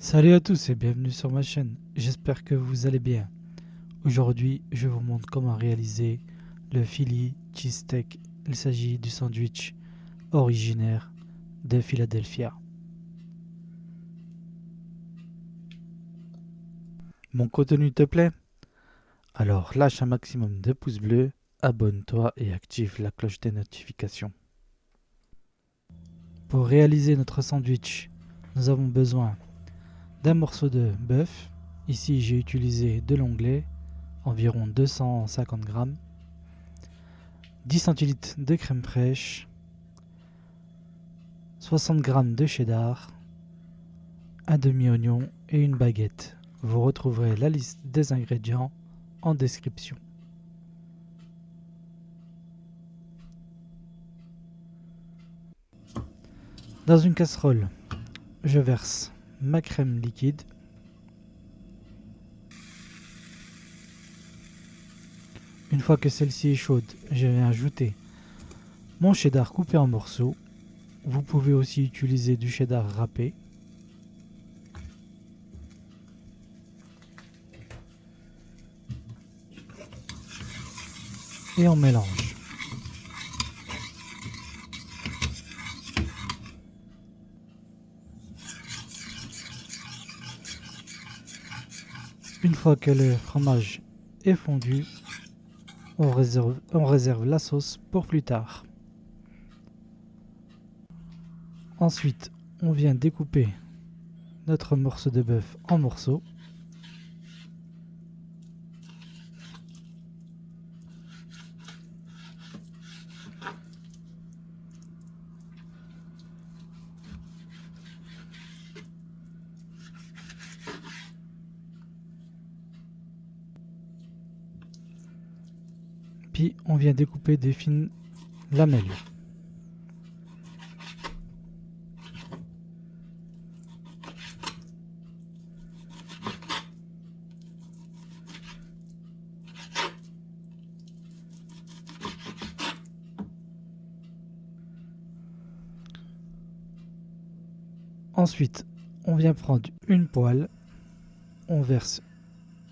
Salut à tous et bienvenue sur ma chaîne, j'espère que vous allez bien. Aujourd'hui, je vous montre comment réaliser le Philly cheesesteak. Il s'agit du sandwich originaire de Philadelphia. Mon contenu te plaît? Alors lâche un maximum de pouces bleus, abonne-toi et active la cloche des notifications. Pour réaliser notre sandwich, nous avons besoin d'un morceau de bœuf. Ici, j'ai utilisé de l'onglet, environ 250 grammes. 10 centilitres de crème fraîche, 60 g de cheddar, un demi-oignon et une baguette. Vous retrouverez la liste des ingrédients en description. Dans une casserole, je verse ma crème liquide. Une fois que celle-ci est chaude, je vais ajouter mon cheddar coupé en morceaux. Vous pouvez aussi utiliser du cheddar râpé. Et on mélange. Une fois que le fromage est fondu, on réserve la sauce pour plus tard. Ensuite, on vient découper notre morceau de bœuf en morceaux. Puis on vient découper des fines lamelles. Ensuite, on vient prendre une poêle, on verse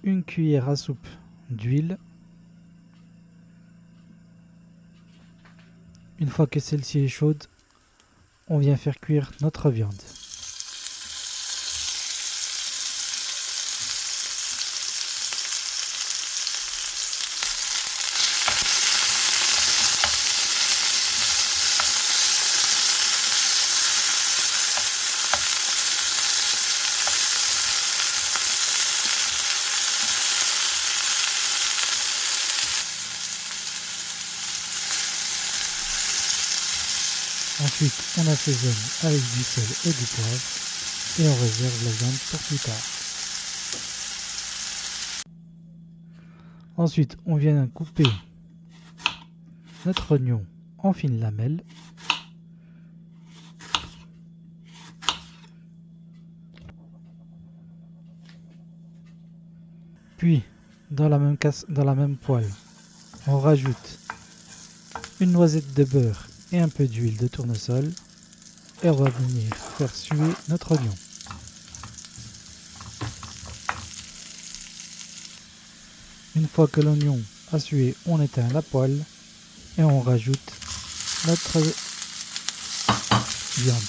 une cuillère à soupe d'huile. Une fois que celle-ci est chaude, on vient faire cuire notre viande. Ensuite, on assaisonne avec du sel et du poivre et on réserve la viande pour plus tard. Ensuite, on vient couper notre oignon en fines lamelles. Puis, dans la même poêle, on rajoute une noisette de beurre et un peu d'huile de tournesol et on va venir faire suer notre oignon. Une fois que l'oignon a sué, on éteint la poêle et on rajoute notre viande.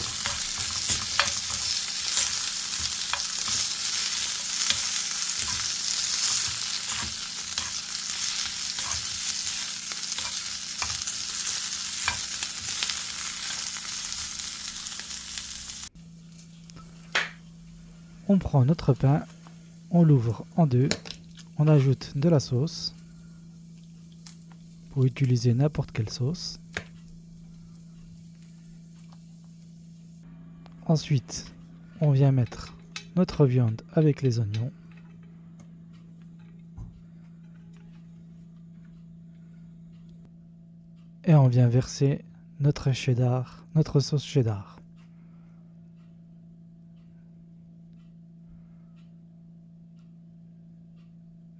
On prend notre pain, on l'ouvre en deux, on ajoute de la sauce. Pour utiliser n'importe quelle sauce. Ensuite, on vient mettre notre viande avec les oignons. Et on vient verser notre cheddar, notre sauce cheddar.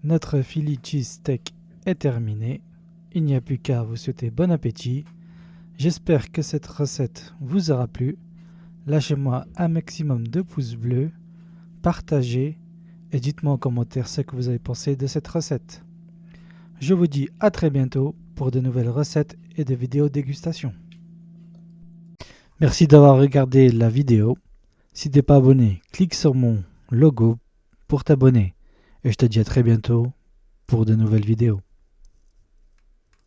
Notre Philly cheesesteak est terminé. Il n'y a plus qu'à vous souhaiter bon appétit. J'espère que cette recette vous aura plu. Lâchez-moi un maximum de pouces bleus. partagez et dites-moi en commentaire ce que vous avez pensé de cette recette. Je vous dis à très bientôt pour de nouvelles recettes et de vidéos dégustation. Merci d'avoir regardé la vidéo. Si tu n'es pas abonné, clique sur mon logo pour t'abonner. Et je te dis à très bientôt pour de nouvelles vidéos.